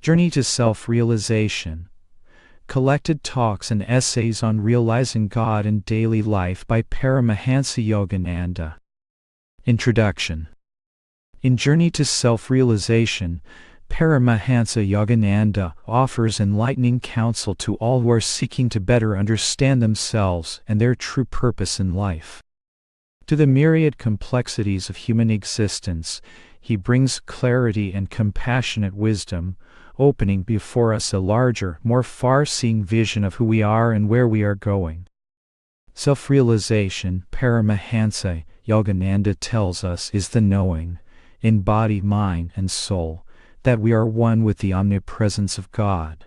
Journey to Self-Realization. Collected Talks and Essays on Realizing God in Daily Life by Paramahansa Yogananda. Introduction. In Journey to Self-Realization, Paramahansa Yogananda offers enlightening counsel to all who are seeking to better understand themselves and their true purpose in life. To the myriad complexities of human existence, he brings clarity and compassionate wisdom, opening before us a larger, more far-seeing vision of who we are and where we are going. Self-realization, Paramahansa Yogananda tells us, is the knowing, in body, mind, and soul, that we are one with the omnipresence of God,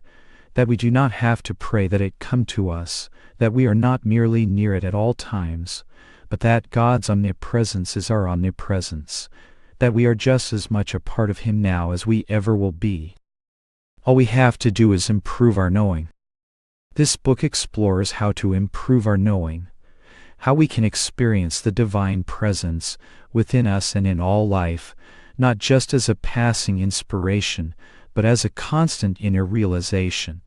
that we do not have to pray that it come to us, that we are not merely near it at all times, but that God's omnipresence is our omnipresence, that we are just as much a part of Him now as we ever will be. All we have to do is improve our knowing. This book explores how to improve our knowing, how we can experience the divine presence within us and in all life, not just as a passing inspiration, but as a constant inner realization.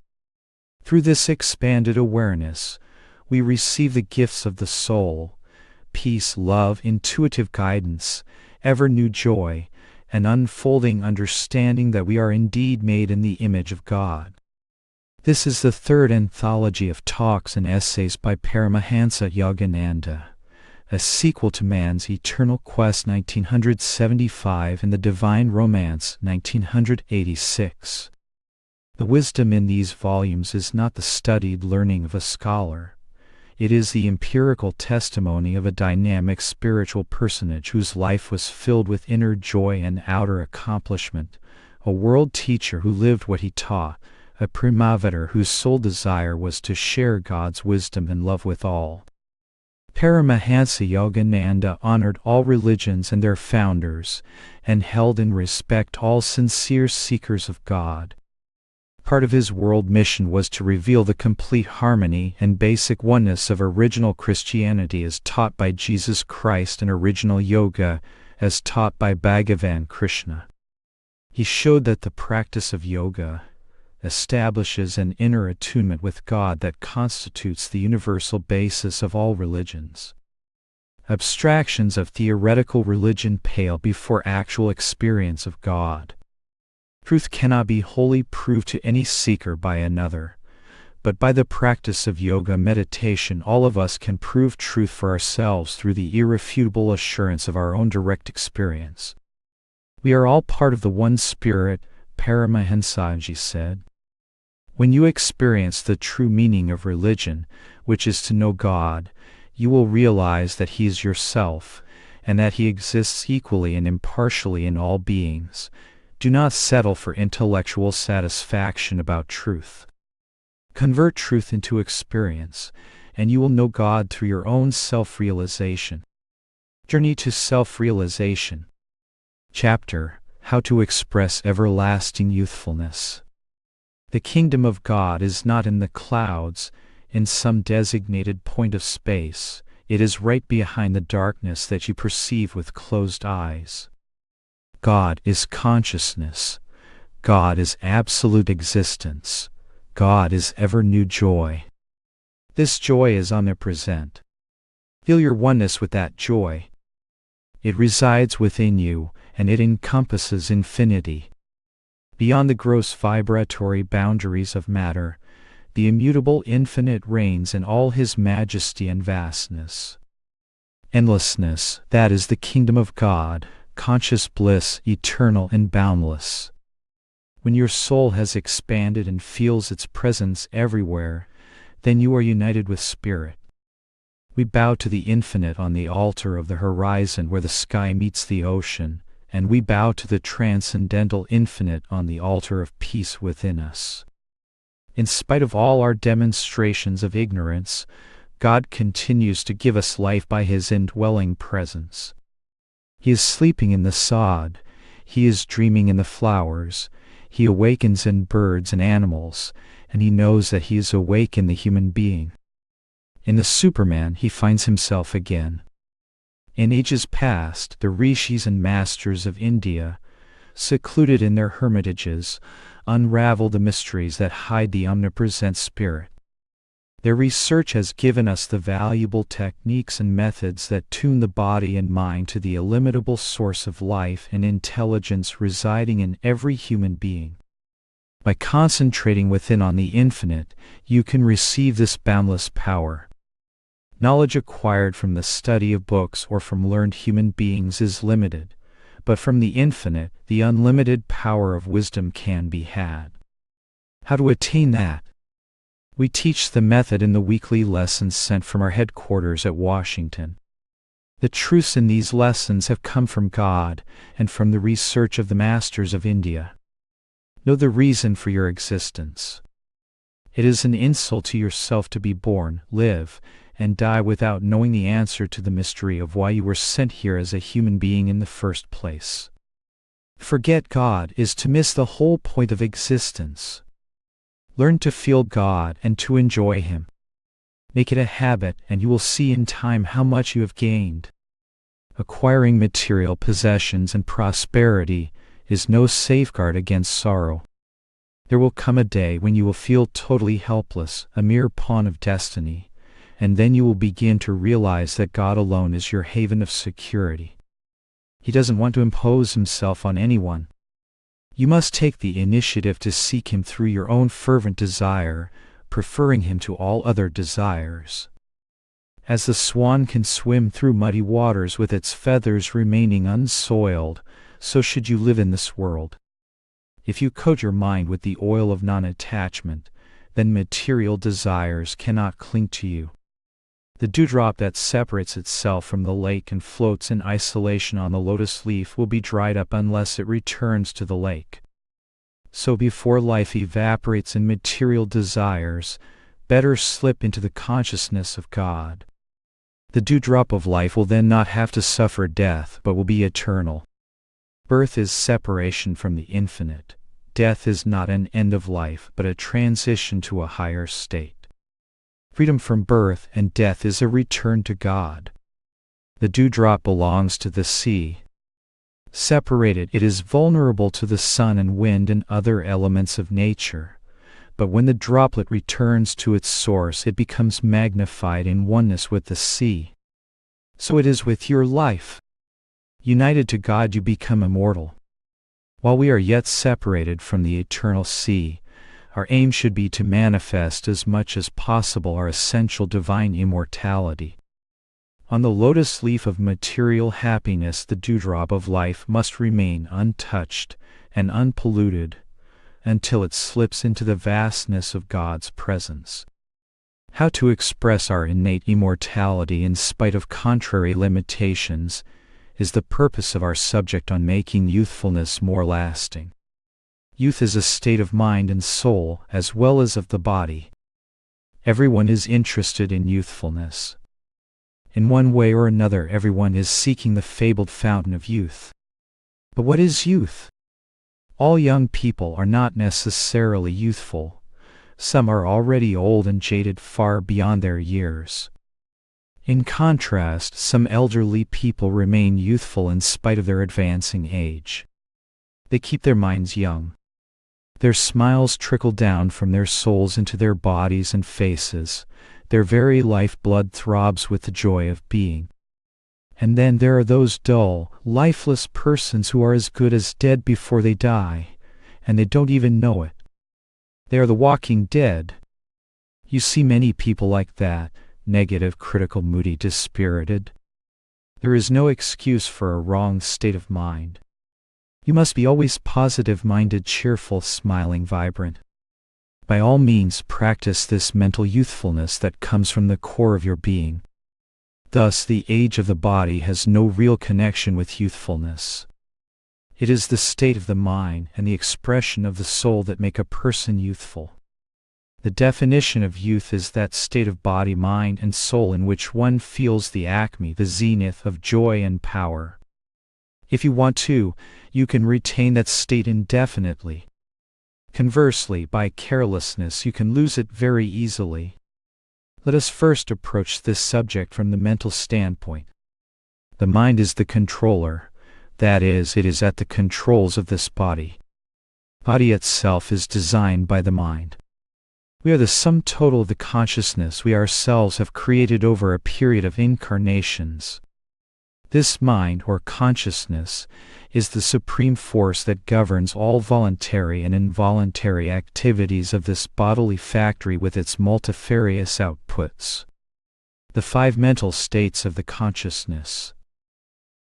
Through this expanded awareness, we receive the gifts of the soul: peace, love, intuitive guidance, ever new joy, and unfolding understanding that we are indeed made in the image of God. This is the third anthology of talks and essays by Paramahansa Yogananda, a sequel to Man's Eternal Quest 1975 and The Divine Romance 1986. The wisdom in these volumes is not the studied learning of a scholar. It is the empirical testimony of a dynamic spiritual personage whose life was filled with inner joy and outer accomplishment, a world teacher who lived what he taught, a primavatar whose sole desire was to share God's wisdom and love with all. Paramahansa Yogananda honored all religions and their founders, and held in respect all sincere seekers of God. Part of his world mission was to reveal the complete harmony and basic oneness of original Christianity as taught by Jesus Christ and original yoga as taught by Bhagavan Krishna. He showed that the practice of yoga establishes an inner attunement with God that constitutes the universal basis of all religions. Abstractions of theoretical religion pale before actual experience of God. Truth cannot be wholly proved to any seeker by another, but by the practice of yoga meditation all of us can prove truth for ourselves through the irrefutable assurance of our own direct experience. We are all part of the one Spirit, Paramahansaji said. When you experience the true meaning of religion, which is to know God, you will realize that He is yourself, and that He exists equally and impartially in all beings. Do not settle for intellectual satisfaction about truth. Convert truth into experience, and you will know God through your own self-realization. Journey to Self-Realization. Chapter: How to Express Everlasting Youthfulness. The kingdom of God is not in the clouds, in some designated point of space. It is right behind the darkness that you perceive with closed eyes. God is consciousness. God is absolute existence. God is ever new joy. This joy is omnipresent. Feel your oneness with that joy. It resides within you, and it encompasses infinity. Beyond the gross vibratory boundaries of matter, the immutable infinite reigns in all His majesty and vastness. Endlessness, that is the kingdom of God. Conscious bliss, eternal and boundless. When your soul has expanded and feels its presence everywhere, then you are united with Spirit. We bow to the infinite on the altar of the horizon where the sky meets the ocean, and we bow to the transcendental infinite on the altar of peace within us. In spite of all our demonstrations of ignorance, God continues to give us life by His indwelling presence. He is sleeping in the sod, He is dreaming in the flowers, He awakens in birds and animals, and He knows that He is awake in the human being. In the Superman He finds Himself again. In ages past, the rishis and masters of India secluded in their hermitages, unravel the mysteries that hide the omnipresent Spirit. Their research has given us the valuable techniques and methods that tune the body and mind to the illimitable source of life and intelligence residing in every human being. By concentrating within on the infinite, you can receive this boundless power. Knowledge acquired from the study of books or from learned human beings is limited, but from the infinite, the unlimited power of wisdom can be had. How to attain that? We teach the method in the weekly lessons sent from our headquarters at Washington. The truths in these lessons have come from God and from the research of the masters of India. Know the reason for your existence. It is an insult to yourself to be born, live, and die without knowing the answer to the mystery of why you were sent here as a human being in the first place. Forget God is to miss the whole point of existence. Learn to feel God and to enjoy Him. Make it a habit and you will see in time how much you have gained. Acquiring material possessions and prosperity is no safeguard against sorrow. There will come a day when you will feel totally helpless, a mere pawn of destiny, and then you will begin to realize that God alone is your haven of security. He doesn't want to impose Himself on anyone. You must take the initiative to seek Him through your own fervent desire, preferring Him to all other desires. As the swan can swim through muddy waters with its feathers remaining unsoiled, so should you live in this world. If you coat your mind with the oil of non-attachment, then material desires cannot cling to you. The dewdrop that separates itself from the lake and floats in isolation on the lotus leaf will be dried up unless it returns to the lake. So before life evaporates in material desires, better slip into the consciousness of God. The dewdrop of life will then not have to suffer death but will be eternal. Birth is separation from the infinite. Death is not an end of life but a transition to a higher state. Freedom from birth and death is a return to God. The dewdrop belongs to the sea. Separated, it is vulnerable to the sun and wind and other elements of nature. But when the droplet returns to its source, it becomes magnified in oneness with the sea. So it is with your life. United to God, you become immortal. While we are yet separated from the eternal sea, our aim should be to manifest as much as possible our essential divine immortality. On the lotus leaf of material happiness, the dewdrop of life must remain untouched and unpolluted until it slips into the vastness of God's presence. How to express our innate immortality in spite of contrary limitations is the purpose of our subject on making youthfulness more lasting. Youth is a state of mind and soul as well as of the body. Everyone is interested in youthfulness. In one way or another, everyone is seeking the fabled fountain of youth. But what is youth? All young people are not necessarily youthful. Some are already old and jaded far beyond their years. In contrast, some elderly people remain youthful in spite of their advancing age. They keep their minds young. Their smiles trickle down from their souls into their bodies and faces. Their very lifeblood throbs with the joy of being. And then there are those dull, lifeless persons who are as good as dead before they die, and they don't even know it. They are the walking dead. You see many people like that, negative, critical, moody, dispirited. There is no excuse for a wrong state of mind. You must be always positive-minded, cheerful, smiling, vibrant. By all means, practice this mental youthfulness that comes from the core of your being. Thus, the age of the body has no real connection with youthfulness. It is the state of the mind and the expression of the soul that make a person youthful. The definition of youth is that state of body, mind, and soul in which one feels the acme, the zenith of joy and power. If you want to, you can retain that state indefinitely. Conversely, by carelessness you can lose it very easily. Let us first approach this subject from the mental standpoint. The mind is the controller. That is, it is at the controls of this body. Body itself is designed by the mind. We are the sum total of the consciousness we ourselves have created over a period of incarnations. This mind, or consciousness, is the supreme force that governs all voluntary and involuntary activities of this bodily factory with its multifarious outputs. The 5 mental states of the consciousness.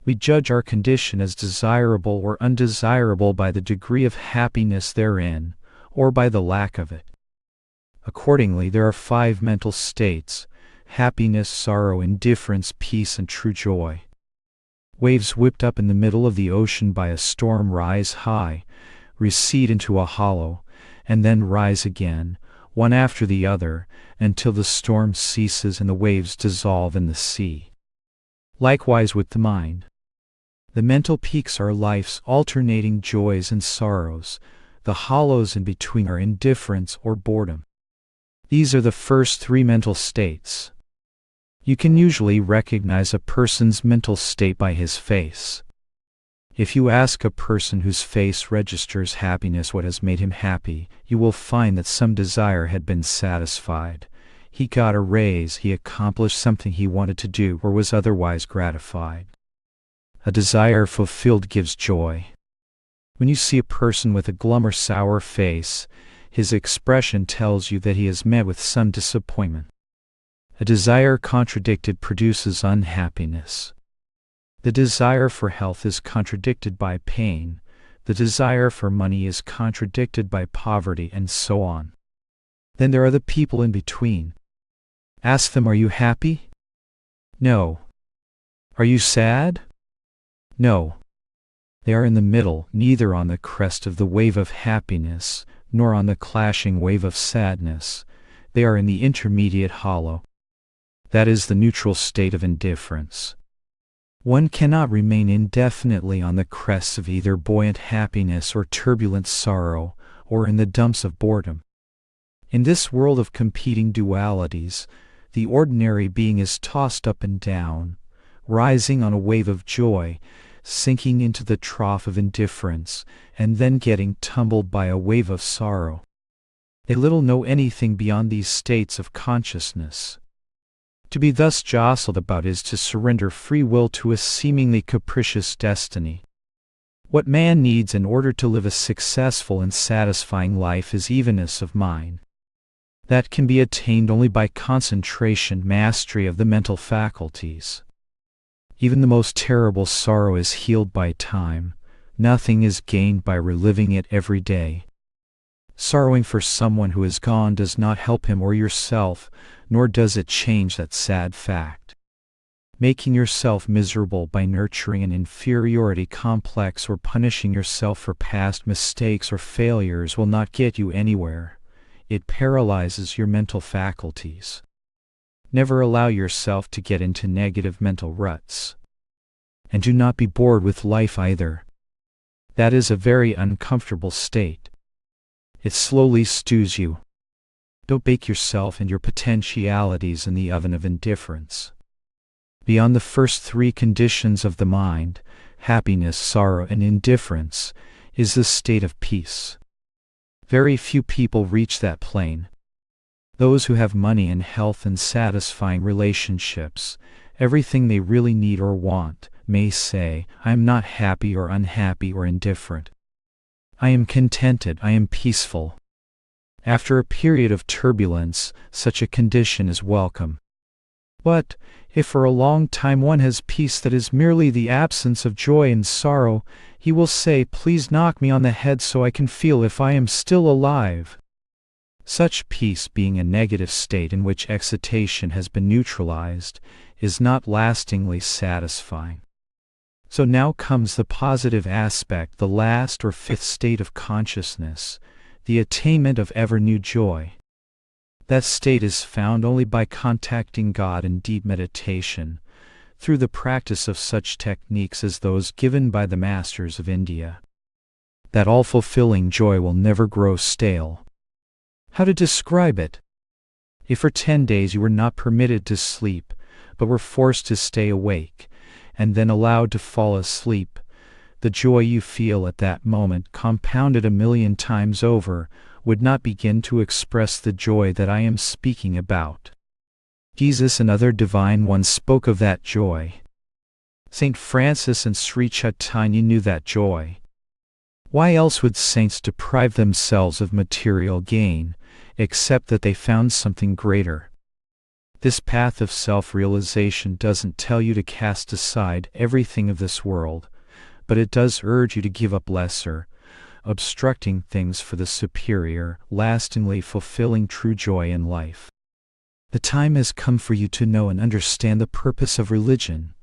We judge our condition as desirable or undesirable by the degree of happiness therein, or by the lack of it. Accordingly, there are 5 mental states: happiness, sorrow, indifference, peace, and true joy. Waves whipped up in the middle of the ocean by a storm rise high, recede into a hollow, and then rise again, one after the other, until the storm ceases and the waves dissolve in the sea. Likewise with the mind. The mental peaks are life's alternating joys and sorrows. The hollows in between are indifference or boredom. These are the first 3 mental states. You can usually recognize a person's mental state by his face. If you ask a person whose face registers happiness what has made him happy, you will find that some desire had been satisfied. He got a raise, he accomplished something he wanted to do, or was otherwise gratified. A desire fulfilled gives joy. When you see a person with a glum or sour face, his expression tells you that he has met with some disappointment. A desire contradicted produces unhappiness. The desire for health is contradicted by pain. The desire for money is contradicted by poverty, and so on. Then there are the people in between. Ask them, are you happy? No. Are you sad? No. They are in the middle, neither on the crest of the wave of happiness, nor on the clashing wave of sadness. They are in the intermediate hollow. That is the neutral state of indifference. One cannot remain indefinitely on the crests of either buoyant happiness or turbulent sorrow, or in the dumps of boredom. In this world of competing dualities, the ordinary being is tossed up and down, rising on a wave of joy, sinking into the trough of indifference, and then getting tumbled by a wave of sorrow. They little know anything beyond these states of consciousness. To be thus jostled about is to surrender free will to a seemingly capricious destiny. What man needs in order to live a successful and satisfying life is evenness of mind. That can be attained only by concentration, mastery of the mental faculties. Even the most terrible sorrow is healed by time. Nothing is gained by reliving it every day. Sorrowing for someone who is gone does not help him or yourself, nor does it change that sad fact. Making yourself miserable by nurturing an inferiority complex or punishing yourself for past mistakes or failures will not get you anywhere. It paralyzes your mental faculties. Never allow yourself to get into negative mental ruts. And do not be bored with life either. That is a very uncomfortable state. It slowly stews you. Don't bake yourself and your potentialities in the oven of indifference. Beyond the first 3 conditions of the mind, happiness, sorrow, and indifference, is the state of peace. Very few people reach that plane. Those who have money and health and satisfying relationships, everything they really need or want, may say, I am not happy or unhappy or indifferent. I am contented, I am peaceful. After a period of turbulence, such a condition is welcome. But, if for a long time one has peace that is merely the absence of joy and sorrow, he will say, please knock me on the head so I can feel if I am still alive. Such peace, being a negative state in which excitation has been neutralized, is not lastingly satisfying. So now comes the positive aspect, the last or 5th state of consciousness, the attainment of ever-new joy. That state is found only by contacting God in deep meditation, through the practice of such techniques as those given by the masters of India. That all-fulfilling joy will never grow stale. How to describe it? If for 10 days you were not permitted to sleep, but were forced to stay awake, and then allowed to fall asleep, the joy you feel at that moment, compounded 1,000,000 times over, would not begin to express the joy that I am speaking about. Jesus and other divine ones spoke of that joy. St. Francis and Sri Chaitanya knew that joy. Why else would saints deprive themselves of material gain, except that they found something greater? This path of self-realization doesn't tell you to cast aside everything of this world, but it does urge you to give up lesser, obstructing things for the superior, lastingly fulfilling true joy in life. The time has come for you to know and understand the purpose of religion,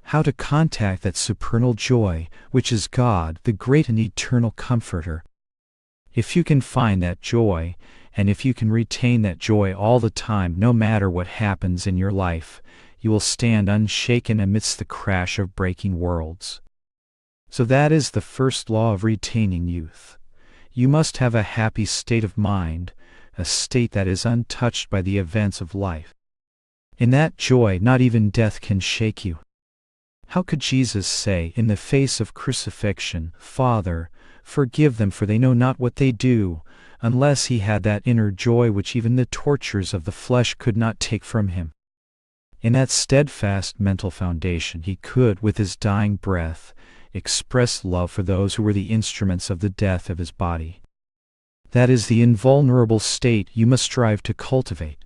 how to contact that supernal joy, which is God, the great and eternal Comforter. If you can find that joy, and if you can retain that joy all the time, no matter what happens in your life, you will stand unshaken amidst the crash of breaking worlds. So that is the first law of retaining youth. You must have a happy state of mind, a state that is untouched by the events of life. In that joy, not even death can shake you. How could Jesus say, in the face of crucifixion, "Father, forgive them, for they know not what they do," unless he had that inner joy which even the tortures of the flesh could not take from him? In that steadfast mental foundation he could, with his dying breath, express love for those who were the instruments of the death of his body. That is the invulnerable state you must strive to cultivate.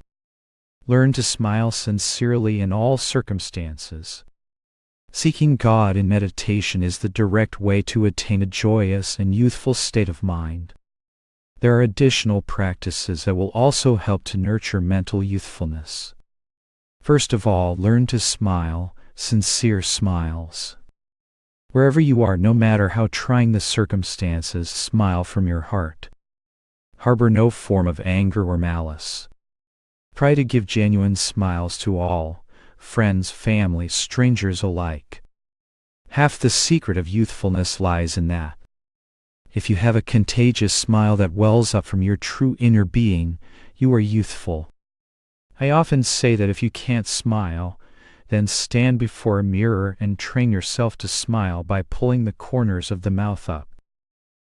Learn to smile sincerely in all circumstances. Seeking God in meditation is the direct way to attain a joyous and youthful state of mind. There are additional practices that will also help to nurture mental youthfulness. First of all, learn to smile, sincere smiles. Wherever you are, no matter how trying the circumstances, smile from your heart. Harbor no form of anger or malice. Try to give genuine smiles to all, friends, family, strangers alike. Half the secret of youthfulness lies in that. If you have a contagious smile that wells up from your true inner being, you are youthful. I often say that if you can't smile, then stand before a mirror and train yourself to smile by pulling the corners of the mouth up.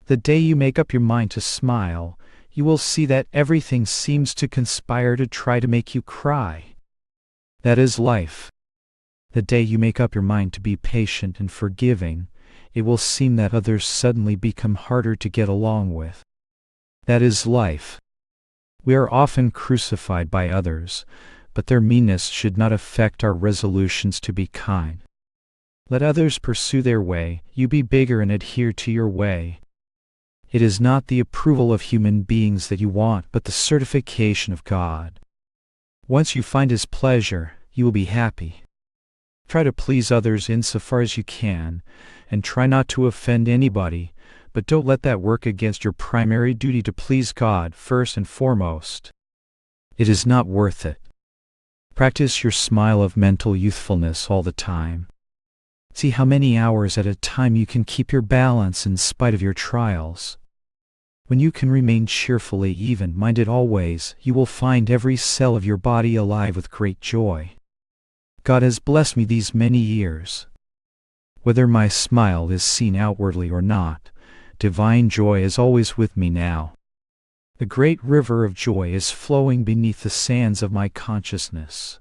The day you make up your mind to smile, you will see that everything seems to conspire to try to make you cry. That is life. The day you make up your mind to be patient and forgiving, it will seem that others suddenly become harder to get along with. That is life. We are often crucified by others, but their meanness should not affect our resolutions to be kind. Let others pursue their way, you be bigger and adhere to your way. It is not the approval of human beings that you want, but the certification of God. Once you find His pleasure, you will be happy. Try to please others insofar as you can, and try not to offend anybody, but don't let that work against your primary duty to please God first and foremost. It is not worth it. Practice your smile of mental youthfulness all the time. See how many hours at a time you can keep your balance in spite of your trials. When you can remain cheerfully even-minded always, you will find every cell of your body alive with great joy. God has blessed me these many years. Whether my smile is seen outwardly or not, divine joy is always with me now. The great river of joy is flowing beneath the sands of my consciousness.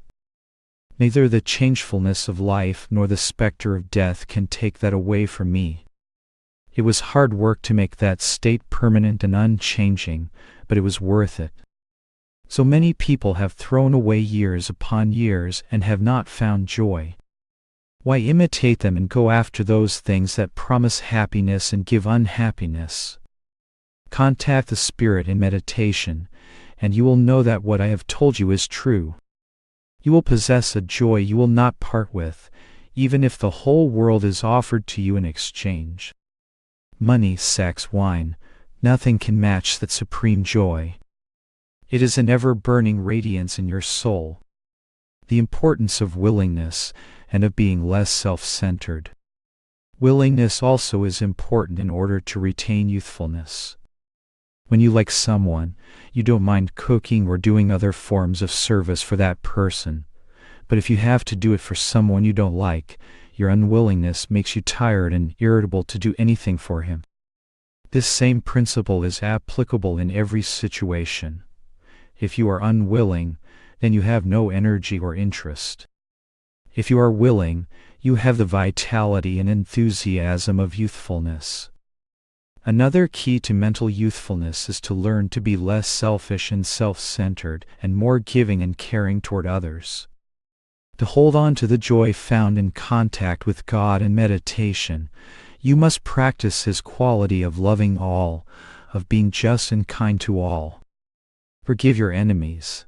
Neither the changefulness of life nor the specter of death can take that away from me. It was hard work to make that state permanent and unchanging, but it was worth it. So many people have thrown away years upon years and have not found joy. Why imitate them and go after those things that promise happiness and give unhappiness? Contact the Spirit in meditation, and you will know that what I have told you is true. You will possess a joy you will not part with, even if the whole world is offered to you in exchange. Money, sex, wine, nothing can match that supreme joy. It is an ever-burning radiance in your soul. The importance of willingness and of being less self-centered. Willingness also is important in order to retain youthfulness. When you like someone, you don't mind cooking or doing other forms of service for that person. But if you have to do it for someone you don't like, your unwillingness makes you tired and irritable to do anything for him. This same principle is applicable in every situation. If you are unwilling, then you have no energy or interest. If you are willing, you have the vitality and enthusiasm of youthfulness. Another key to mental youthfulness is to learn to be less selfish and self-centered and more giving and caring toward others. To hold on to the joy found in contact with God and meditation, you must practice His quality of loving all, of being just and kind to all. Forgive your enemies.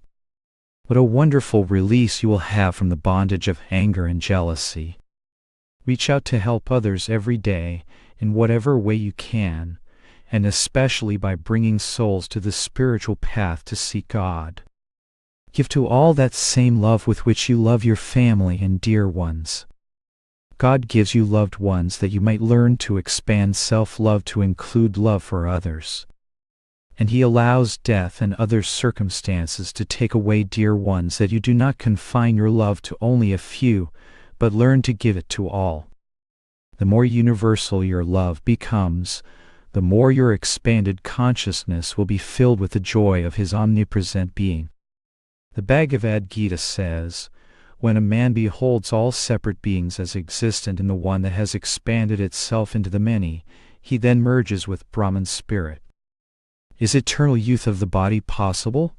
What a wonderful release you will have from the bondage of anger and jealousy. Reach out to help others every day, in whatever way you can, and especially by bringing souls to the spiritual path to seek God. Give to all that same love with which you love your family and dear ones. God gives you loved ones that you might learn to expand self-love to include love for others. And He allows death and other circumstances to take away dear ones that you do not confine your love to only a few, but learn to give it to all. The more universal your love becomes, the more your expanded consciousness will be filled with the joy of His omnipresent being. The Bhagavad Gita says, "When a man beholds all separate beings as existent in the one that has expanded itself into the many, he then merges with Brahman spirit." Is eternal youth of the body possible?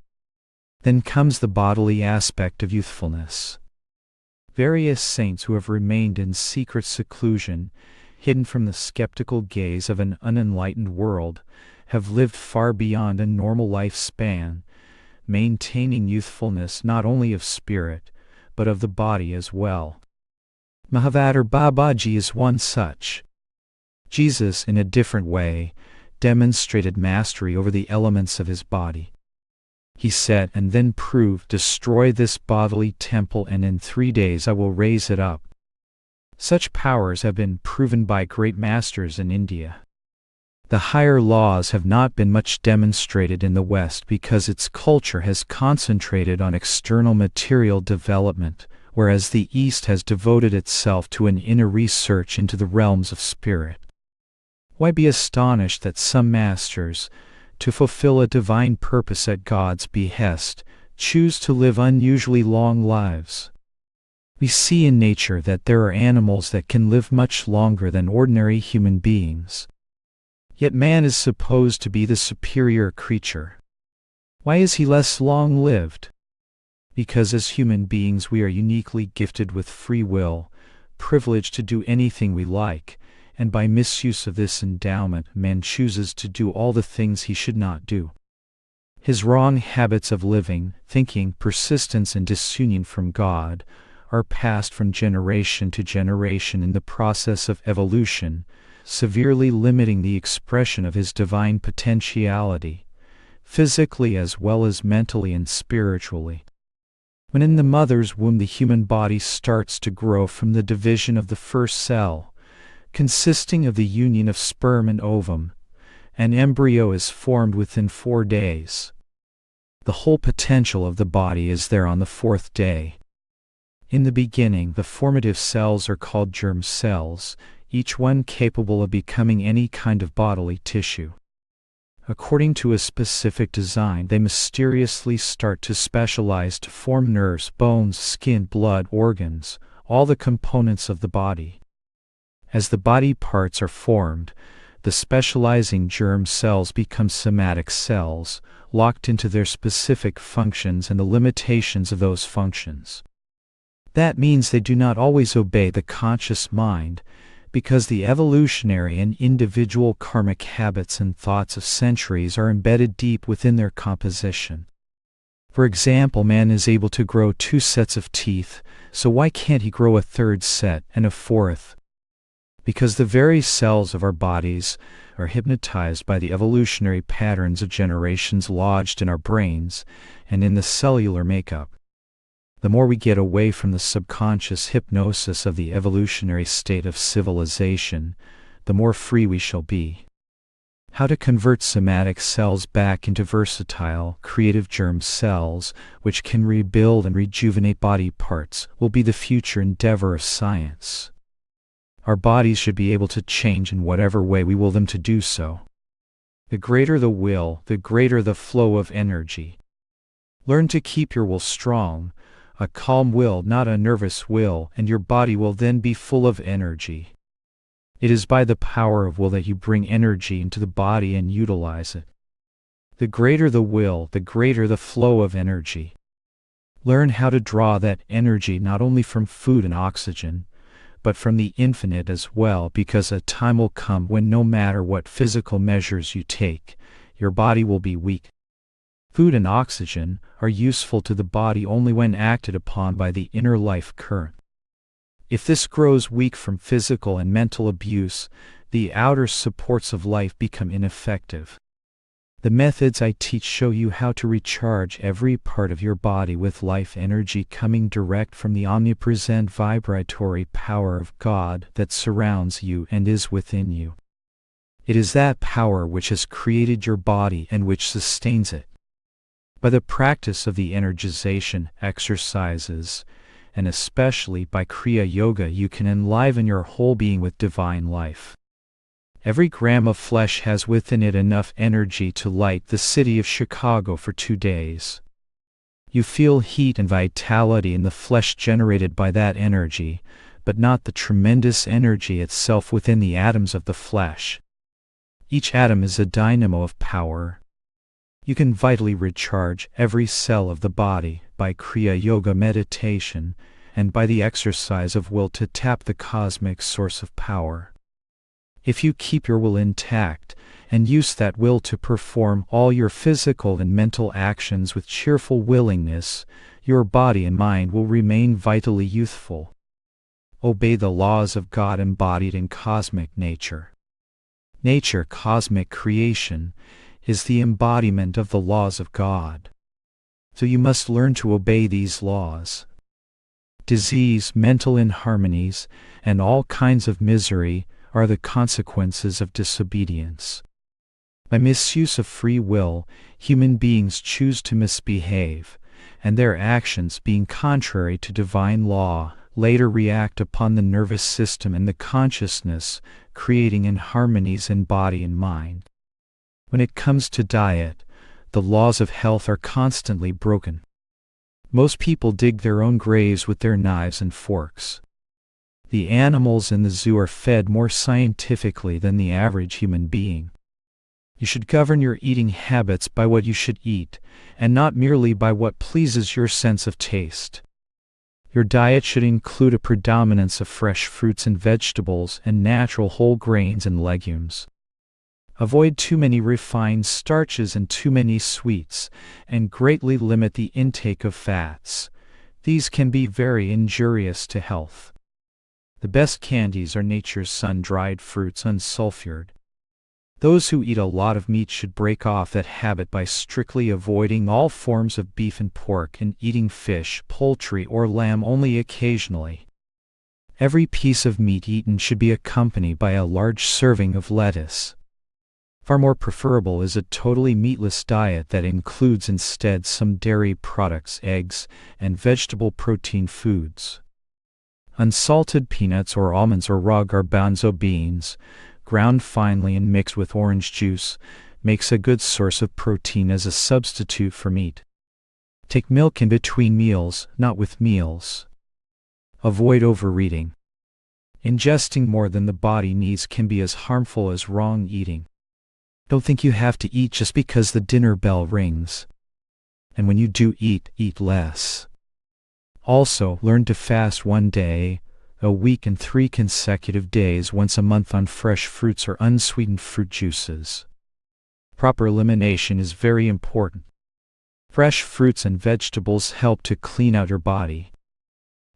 Then comes the bodily aspect of youthfulness. Various saints who have remained in secret seclusion, hidden from the skeptical gaze of an unenlightened world, have lived far beyond a normal lifespan, maintaining youthfulness not only of spirit, but of the body as well. Mahavatar Babaji is one such. Jesus, in a different way, demonstrated mastery over the elements of his body. He said and then proved, "Destroy this bodily temple and in 3 days I will raise it up." Such powers have been proven by great masters in India. The higher laws have not been much demonstrated in the West because its culture has concentrated on external material development, whereas the East has devoted itself to an inner research into the realms of spirit. Why be astonished that some masters, to fulfill a divine purpose at God's behest, choose to live unusually long lives? We see in nature that there are animals that can live much longer than ordinary human beings. Yet man is supposed to be the superior creature. Why is he less long-lived? Because as human beings we are uniquely gifted with free will, privileged to do anything we like, and by misuse of this endowment man chooses to do all the things he should not do. His wrong habits of living, thinking, persistence and disunion from God are passed from generation to generation in the process of evolution, severely limiting the expression of his divine potentiality, physically as well as mentally and spiritually. When in the mother's womb the human body starts to grow from the division of the first cell, consisting of the union of sperm and ovum, an embryo is formed within 4 days. The whole potential of the body is there on the 4th day. In the beginning, the formative cells are called germ cells, each one capable of becoming any kind of bodily tissue. According to a specific design, they mysteriously start to specialize to form nerves, bones, skin, blood, organs, all the components of the body. As the body parts are formed, the specializing germ cells become somatic cells, locked into their specific functions and the limitations of those functions. That means they do not always obey the conscious mind, because the evolutionary and individual karmic habits and thoughts of centuries are embedded deep within their composition. For example, man is able to grow 2 sets of teeth, so why can't he grow a 3rd set and a 4th? Because the very cells of our bodies are hypnotized by the evolutionary patterns of generations lodged in our brains and in the cellular makeup. The more we get away from the subconscious hypnosis of the evolutionary state of civilization, the more free we shall be. How to convert somatic cells back into versatile, creative germ cells, which can rebuild and rejuvenate body parts, will be the future endeavor of science. Our bodies should be able to change in whatever way we will them to do so. The greater the will, the greater the flow of energy. Learn to keep your will strong, a calm will, not a nervous will, and your body will then be full of energy. It is by the power of will that you bring energy into the body and utilize it. The greater the will, the greater the flow of energy. Learn how to draw that energy not only from food and oxygen, but from the infinite as well, because a time will come when no matter what physical measures you take, your body will be weak. Food and oxygen are useful to the body only when acted upon by the inner life current. If this grows weak from physical and mental abuse, the outer supports of life become ineffective. The methods I teach show you how to recharge every part of your body with life energy coming direct from the omnipresent vibratory power of God that surrounds you and is within you. It is that power which has created your body and which sustains it. By the practice of the energization exercises, and especially by Kriya Yoga, you can enliven your whole being with divine life. Every gram of flesh has within it enough energy to light the city of Chicago for 2 days. You feel heat and vitality in the flesh generated by that energy, but not the tremendous energy itself within the atoms of the flesh. Each atom is a dynamo of power. You can vitally recharge every cell of the body by Kriya Yoga meditation and by the exercise of will to tap the cosmic source of power. If you keep your will intact and use that will to perform all your physical and mental actions with cheerful willingness, your body and mind will remain vitally youthful. Obey the laws of God embodied in cosmic nature. Nature, cosmic creation, is the embodiment of the laws of God. So you must learn to obey these laws. Disease, mental inharmonies, and all kinds of misery are the consequences of disobedience. By misuse of free will, human beings choose to misbehave, and their actions, being contrary to divine law, later react upon the nervous system and the consciousness, creating inharmonies in body and mind. When it comes to diet, the laws of health are constantly broken. Most people dig their own graves with their knives and forks. The animals in the zoo are fed more scientifically than the average human being. You should govern your eating habits by what you should eat, and not merely by what pleases your sense of taste. Your diet should include a predominance of fresh fruits and vegetables and natural whole grains and legumes. Avoid too many refined starches and too many sweets, and greatly limit the intake of fats. These can be very injurious to health. The best candies are nature's sun-dried fruits unsulfured. Those who eat a lot of meat should break off that habit by strictly avoiding all forms of beef and pork and eating fish, poultry, or lamb only occasionally. Every piece of meat eaten should be accompanied by a large serving of lettuce. Far more preferable is a totally meatless diet that includes instead some dairy products, eggs, and vegetable protein foods. Unsalted peanuts or almonds or raw garbanzo beans, ground finely and mixed with orange juice, makes a good source of protein as a substitute for meat. Take milk in between meals, not with meals. Avoid overeating. Ingesting more than the body needs can be as harmful as wrong eating. Don't think you have to eat just because the dinner bell rings. And when you do eat, eat less. Also, learn to fast 1 day a week and 3 consecutive days once a month on fresh fruits or unsweetened fruit juices. Proper elimination is very important. Fresh fruits and vegetables help to clean out your body.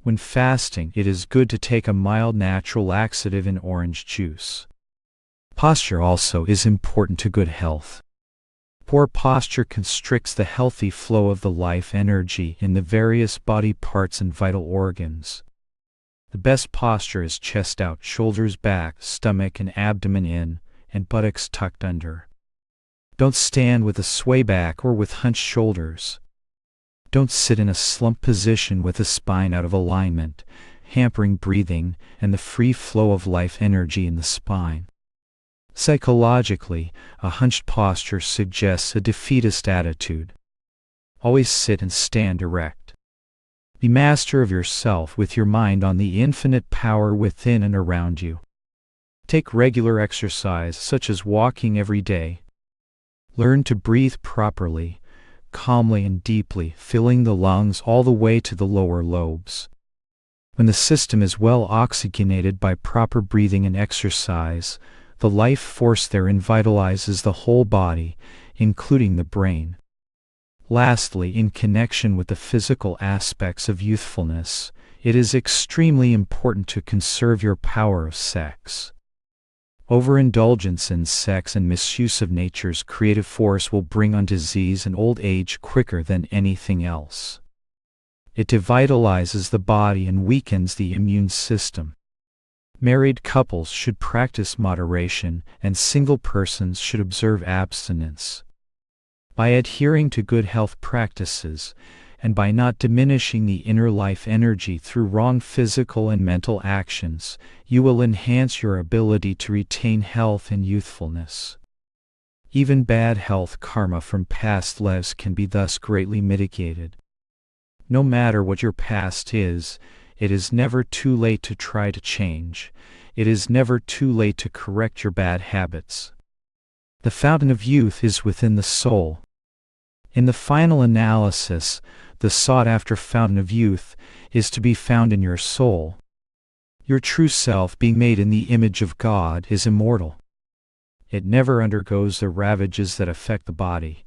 When fasting, it is good to take a mild natural laxative in orange juice. Posture also is important to good health. Poor posture constricts the healthy flow of the life energy in the various body parts and vital organs. The best posture is chest out, shoulders back, stomach and abdomen in, and buttocks tucked under. Don't stand with a sway back or with hunched shoulders. Don't sit in a slump position with the spine out of alignment, hampering breathing and the free flow of life energy in the spine. Psychologically, a hunched posture suggests a defeatist attitude. Always sit and stand erect. Be master of yourself with your mind on the infinite power within and around you. Take regular exercise, such as walking every day. Learn to breathe properly, calmly and deeply, filling the lungs all the way to the lower lobes. When the system is well oxygenated by proper breathing and exercise, the life force therein vitalizes the whole body, including the brain. Lastly, in connection with the physical aspects of youthfulness, it is extremely important to conserve your power of sex. Overindulgence in sex and misuse of nature's creative force will bring on disease and old age quicker than anything else. It devitalizes the body and weakens the immune system. Married couples should practice moderation, and single persons should observe abstinence. By adhering to good health practices, and by not diminishing the inner life energy through wrong physical and mental actions, you will enhance your ability to retain health and youthfulness. Even bad health karma from past lives can be thus greatly mitigated. No matter what your past is, it is never too late to try to change. It is never too late to correct your bad habits. The fountain of youth is within the soul. In the final analysis, the sought-after fountain of youth is to be found in your soul. Your true self, being made in the image of God, is immortal. It never undergoes the ravages that affect the body.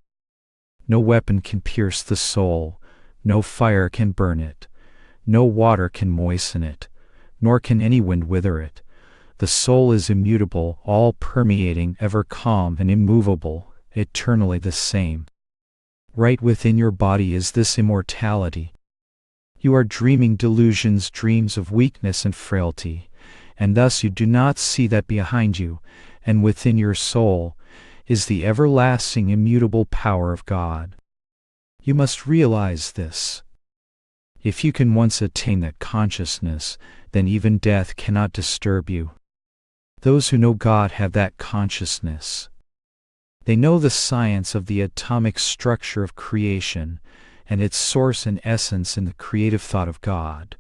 No weapon can pierce the soul, no fire can burn it, no water can moisten it, nor can any wind wither it. The soul is immutable, all-permeating, ever calm and immovable, eternally the same. Right within your body is this immortality. You are dreaming delusions, dreams of weakness and frailty, and thus you do not see that behind you, and within your soul, is the everlasting immutable power of God. You must realize this. If you can once attain that consciousness, then even death cannot disturb you. Those who know God have that consciousness. They know the science of the atomic structure of creation, and its source and essence in the creative thought of God.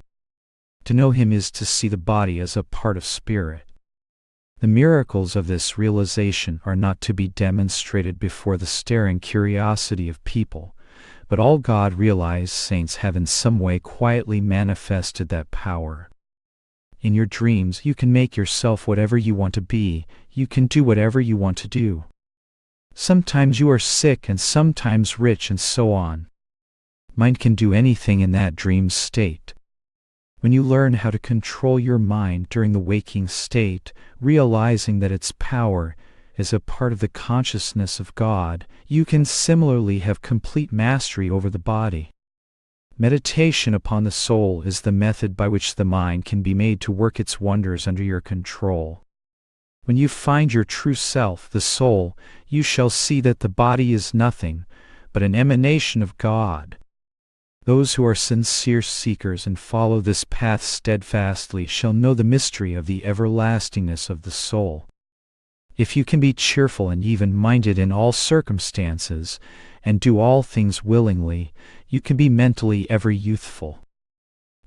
To know Him is to see the body as a part of spirit. The miracles of this realization are not to be demonstrated before the staring curiosity of people, but all God-realized saints have in some way quietly manifested that power. In your dreams you can make yourself whatever you want to be, you can do whatever you want to do. Sometimes you are sick and sometimes rich and so on. Mind can do anything in that dream state. When you learn how to control your mind during the waking state, realizing that its power is a part of the consciousness of God, you can similarly have complete mastery over the body. Meditation upon the soul is the method by which the mind can be made to work its wonders under your control. When you find your true self, the soul, you shall see that the body is nothing but an emanation of God. Those who are sincere seekers and follow this path steadfastly shall know the mystery of the everlastingness of the soul. If you can be cheerful and even-minded in all circumstances, and do all things willingly, you can be mentally ever youthful.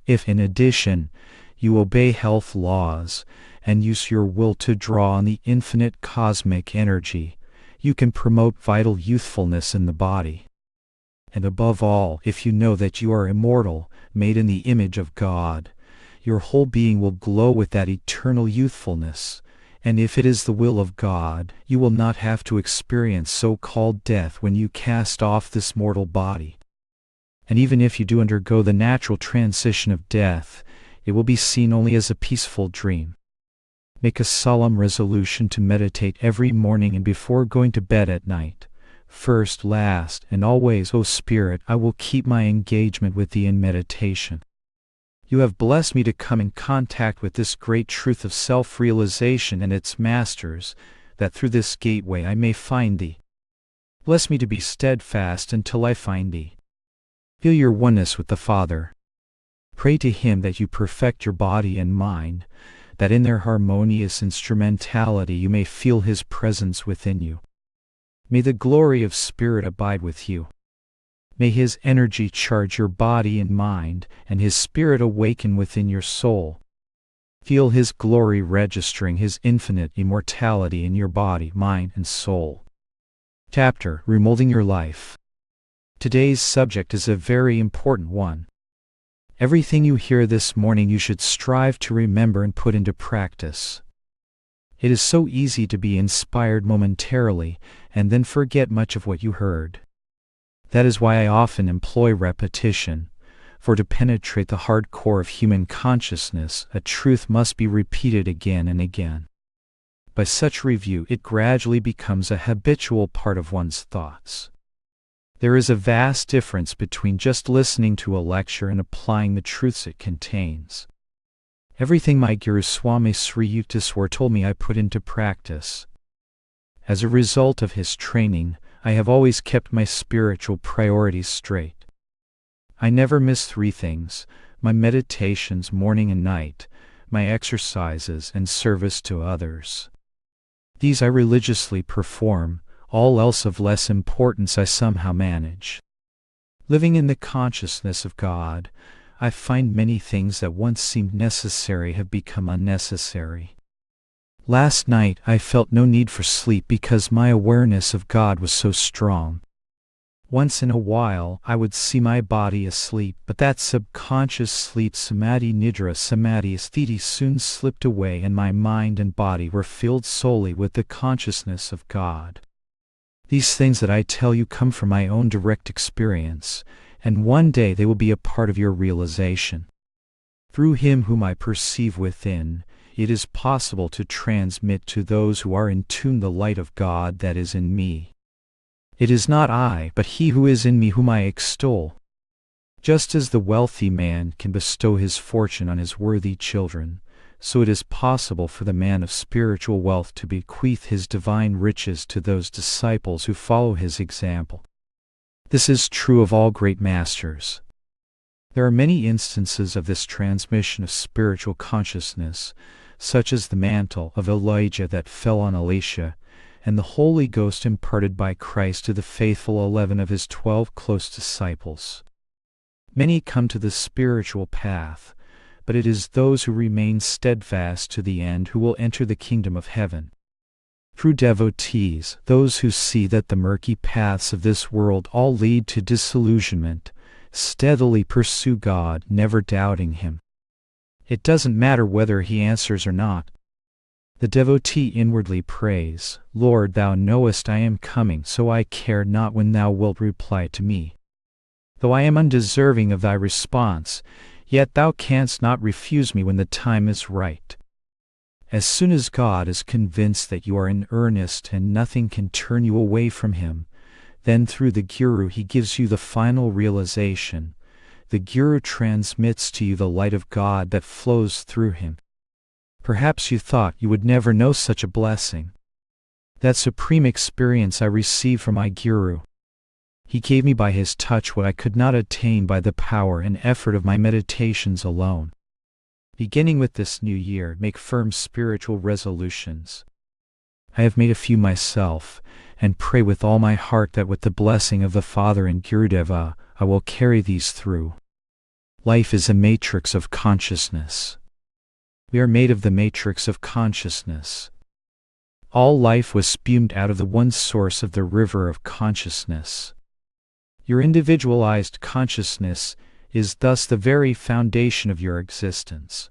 If, in addition, you obey health laws, and use your will to draw on the infinite cosmic energy, you can promote vital youthfulness in the body. And above all, if you know that you are immortal, made in the image of God, your whole being will glow with that eternal youthfulness, and if it is the will of God, you will not have to experience so-called death when you cast off this mortal body. And even if you do undergo the natural transition of death, it will be seen only as a peaceful dream. Make a solemn resolution to meditate every morning and before going to bed at night. First, last, and always, O Spirit, I will keep my engagement with Thee in meditation. You have blessed me to come in contact with this great truth of self-realization and its masters, that through this gateway I may find Thee. Bless me to be steadfast until I find Thee. Feel your oneness with the Father. Pray to Him that you perfect your body and mind, that in their harmonious instrumentality you may feel His presence within you. May the glory of Spirit abide with you. May His energy charge your body and mind, and His Spirit awaken within your soul. Feel His glory registering His infinite immortality in your body, mind, and soul. Chapter: Remolding Your Life. Today's subject is a very important one. Everything you hear this morning you should strive to remember and put into practice. It is so easy to be inspired momentarily and then forget much of what you heard. That is why I often employ repetition, for to penetrate the hard core of human consciousness, a truth must be repeated again and again. By such review, it gradually becomes a habitual part of one's thoughts. There is a vast difference between just listening to a lecture and applying the truths it contains. Everything my Guru Swami Sri Yukteswar told me I put into practice. As a result of his training, I have always kept my spiritual priorities straight. I never miss three things: my meditations morning and night, my exercises, and service to others. These I religiously perform. All else of less importance I somehow manage. Living in the consciousness of God, I find many things that once seemed necessary have become unnecessary. Last night I felt no need for sleep because my awareness of God was so strong. Once in a while I would see my body asleep, but that subconscious sleep, samadhi nidra samadhi sthiti, soon slipped away and my mind and body were filled solely with the consciousness of God. These things that I tell you come from my own direct experience, and one day they will be a part of your realization. Through Him whom I perceive within, it is possible to transmit to those who are in tune the light of God that is in me. It is not I, but He who is in me whom I extol. Just as the wealthy man can bestow his fortune on his worthy children, so it is possible for the man of spiritual wealth to bequeath his divine riches to those disciples who follow his example. This is true of all great masters. There are many instances of this transmission of spiritual consciousness, such as the mantle of Elijah that fell on Elisha, and the Holy Ghost imparted by Christ to the faithful 11 of His 12 close disciples. Many come to the spiritual path, but it is those who remain steadfast to the end who will enter the kingdom of heaven. True devotees, those who see that the murky paths of this world all lead to disillusionment, steadily pursue God, never doubting Him. It doesn't matter whether He answers or not. The devotee inwardly prays, "Lord, Thou knowest I am coming, so I care not when Thou wilt reply to me. Though I am undeserving of Thy response, yet Thou canst not refuse me when the time is right." As soon as God is convinced that you are in earnest and nothing can turn you away from Him, then through the Guru He gives you the final realization. The Guru transmits to you the light of God that flows through him. Perhaps you thought you would never know such a blessing. That supreme experience I received from my Guru. He gave me by His touch what I could not attain by the power and effort of my meditations alone. Beginning with this new year, make firm spiritual resolutions. I have made a few myself, and pray with all my heart that with the blessing of the Father and Gurudeva, I will carry these through. Life is a matrix of consciousness. We are made of the matrix of consciousness. All life was spumed out of the one source of the river of consciousness. Your individualized consciousness is thus the very foundation of your existence.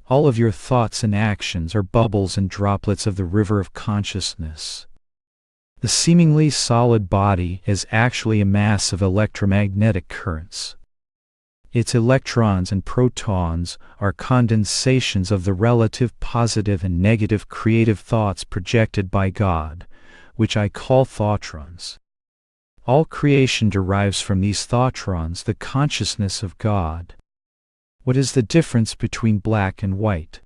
All of your thoughts and actions are bubbles and droplets of the river of consciousness. The seemingly solid body is actually a mass of electromagnetic currents. Its electrons and protons are condensations of the relative positive and negative creative thoughts projected by God, which I call thoughtrons. All creation derives from these thoughtrons, the consciousness of God. What is the difference between black and white?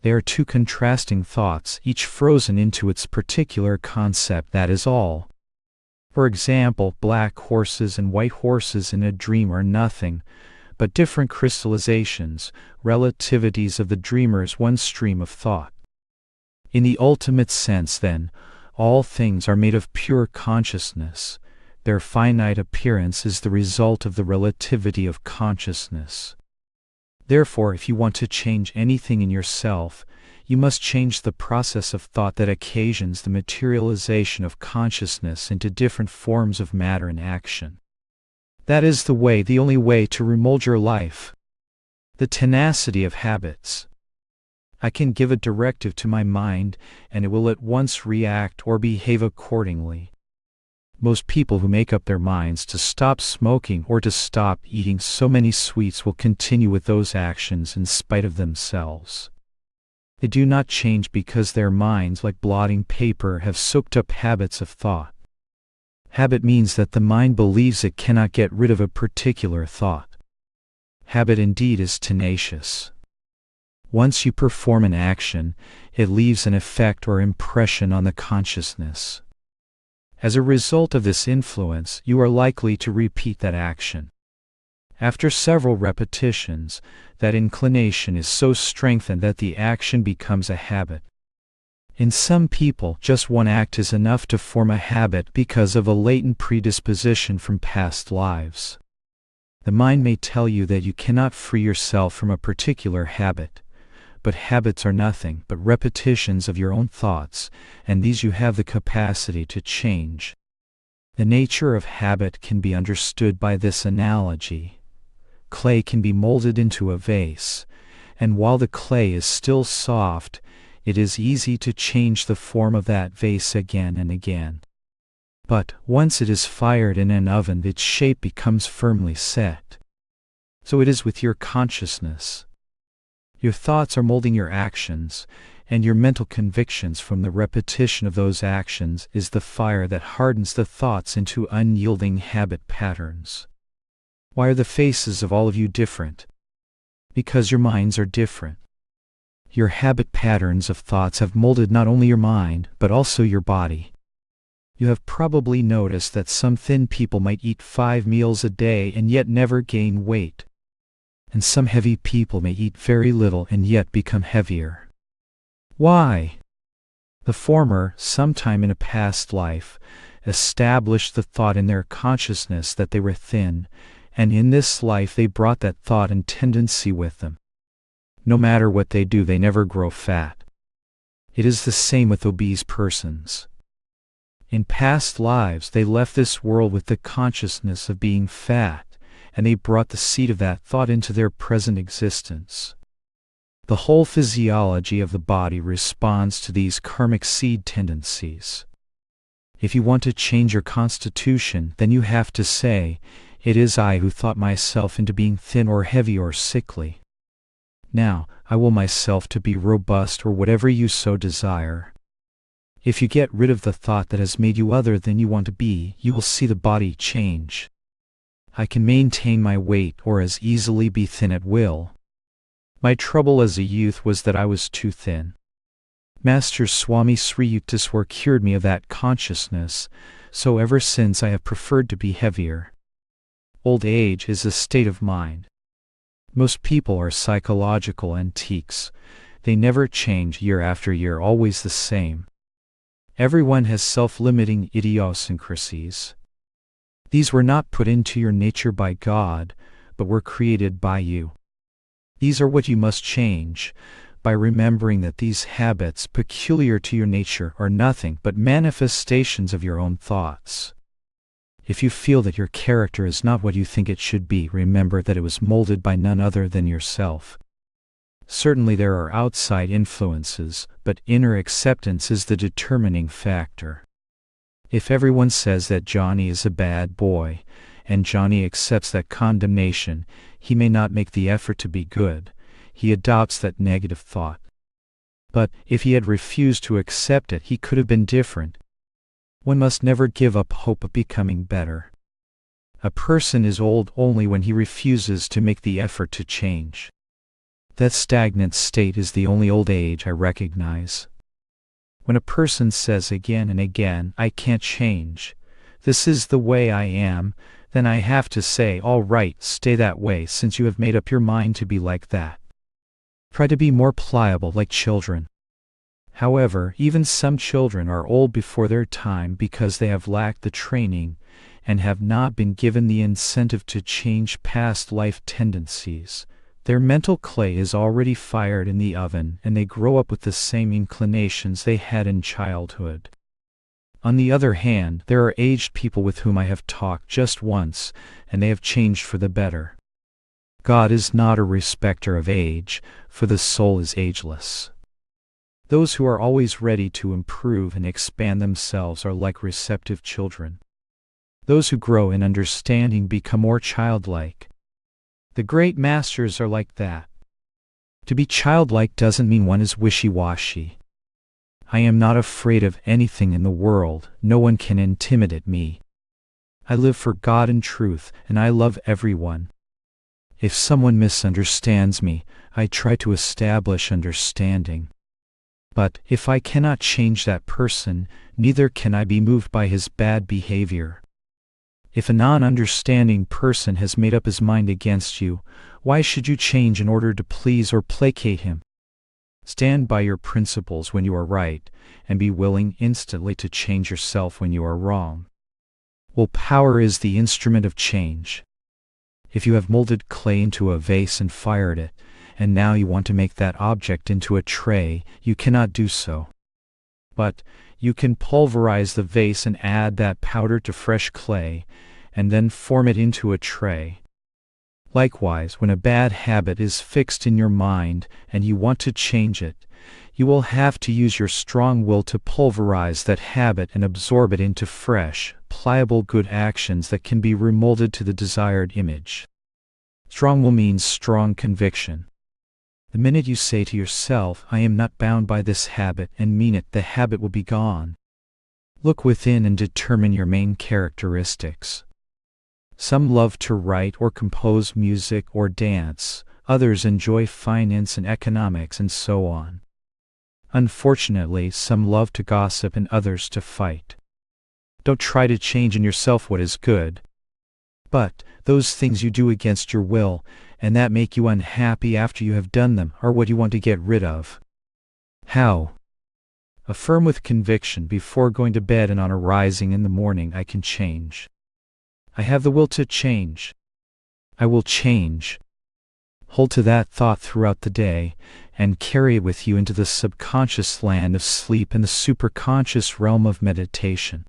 They are two contrasting thoughts, each frozen into its particular concept, that is all. For example, black horses and white horses in a dream are nothing, but different crystallizations, relativities of the dreamer's one stream of thought. In the ultimate sense, then, all things are made of pure consciousness. Their finite appearance is the result of the relativity of consciousness. Therefore, if you want to change anything in yourself, you must change the process of thought that occasions the materialization of consciousness into different forms of matter and action. That is the only way to remold your life. The tenacity of habits. I can give a directive to my mind, and it will at once react or behave accordingly. Most people who make up their minds to stop smoking or to stop eating so many sweets will continue with those actions in spite of themselves. They do not change because their minds, like blotting paper, have soaked up habits of thought. Habit means that the mind believes it cannot get rid of a particular thought. Habit indeed is tenacious. Once you perform an action, it leaves an effect or impression on the consciousness. As a result of this influence, you are likely to repeat that action. After several repetitions, that inclination is so strengthened that the action becomes a habit. In some people, just one act is enough to form a habit because of a latent predisposition from past lives. The mind may tell you that you cannot free yourself from a particular habit, but habits are nothing but repetitions of your own thoughts, and these you have the capacity to change. The nature of habit can be understood by this analogy. Clay can be molded into a vase, and while the clay is still soft, it is easy to change the form of that vase again and again. But once it is fired in an oven, its shape becomes firmly set. So it is with your consciousness. Your thoughts are molding your actions, and your mental convictions from the repetition of those actions is the fire that hardens the thoughts into unyielding habit patterns. Why are the faces of all of you different? Because your minds are different. Your habit patterns of thoughts have molded not only your mind, but also your body. You have probably noticed that some thin people might eat 5 meals a day and yet never gain weight. And some heavy people may eat very little and yet become heavier. Why? The former, sometime in a past life, established the thought in their consciousness that they were thin, and in this life they brought that thought and tendency with them. No matter what they do, they never grow fat. It is the same with obese persons. In past lives, they left this world with the consciousness of being fat, and they brought the seed of that thought into their present existence. The whole physiology of the body responds to these karmic seed tendencies. If you want to change your constitution, then you have to say, "It is I who thought myself into being thin or heavy or sickly. Now, I will myself to be robust or whatever you so desire." If you get rid of the thought that has made you other than you want to be, you will see the body change. I can maintain my weight or as easily be thin at will. My trouble as a youth was that I was too thin. Master Swami Sri Yukteswar cured me of that consciousness, so ever since I have preferred to be heavier. Old age is a state of mind. Most people are psychological antiques. They never change year after year, always the same. Everyone has self-limiting idiosyncrasies. These were not put into your nature by God, but were created by you. These are what you must change, by remembering that these habits peculiar to your nature are nothing but manifestations of your own thoughts. If you feel that your character is not what you think it should be, remember that it was molded by none other than yourself. Certainly there are outside influences, but inner acceptance is the determining factor. If everyone says that Johnny is a bad boy, and Johnny accepts that condemnation, he may not make the effort to be good. He adopts that negative thought. But if he had refused to accept it, he could have been different. One must never give up hope of becoming better. A person is old only when he refuses to make the effort to change. That stagnant state is the only old age I recognize. When a person says again and again, "I can't change. This is the way I am," then I have to say, all right, stay that way since you have made up your mind to be like that. Try to be more pliable like children. However, even some children are old before their time because they have lacked the training and have not been given the incentive to change past life tendencies. Their mental clay is already fired in the oven, and they grow up with the same inclinations they had in childhood. On the other hand, there are aged people with whom I have talked just once, and they have changed for the better. God is not a respecter of age, for the soul is ageless. Those who are always ready to improve and expand themselves are like receptive children. Those who grow in understanding become more childlike. The great masters are like that. To be childlike doesn't mean one is wishy-washy. I am not afraid of anything in the world. No one can intimidate me. I live for God and truth, and I love everyone. If someone misunderstands me, I try to establish understanding. But if I cannot change that person, neither can I be moved by his bad behavior. If a non-understanding person has made up his mind against you, why should you change in order to please or placate him? Stand by your principles when you are right, and be willing instantly to change yourself when you are wrong. Willpower is the instrument of change. If you have molded clay into a vase and fired it, and now you want to make that object into a tray, you cannot do so. But you can pulverize the vase and add that powder to fresh clay, and then form it into a tray. Likewise, when a bad habit is fixed in your mind and you want to change it, you will have to use your strong will to pulverize that habit and absorb it into fresh, pliable good actions that can be remolded to the desired image. Strong will means strong conviction. The minute you say to yourself, I am not bound by this habit, and mean it, the habit will be gone. Look within and determine your main characteristics. Some love to write or compose music or dance, others enjoy finance and economics, and so on. Unfortunately, some love to gossip and others to fight. Don't try to change in yourself what is good. But those things you do against your will, and that make you unhappy after you have done them, are what you want to get rid of. How? Affirm with conviction before going to bed and on arising in the morning, I can change. I have the will to change. I will change. Hold to that thought throughout the day, and carry it with you into the subconscious land of sleep and the superconscious realm of meditation.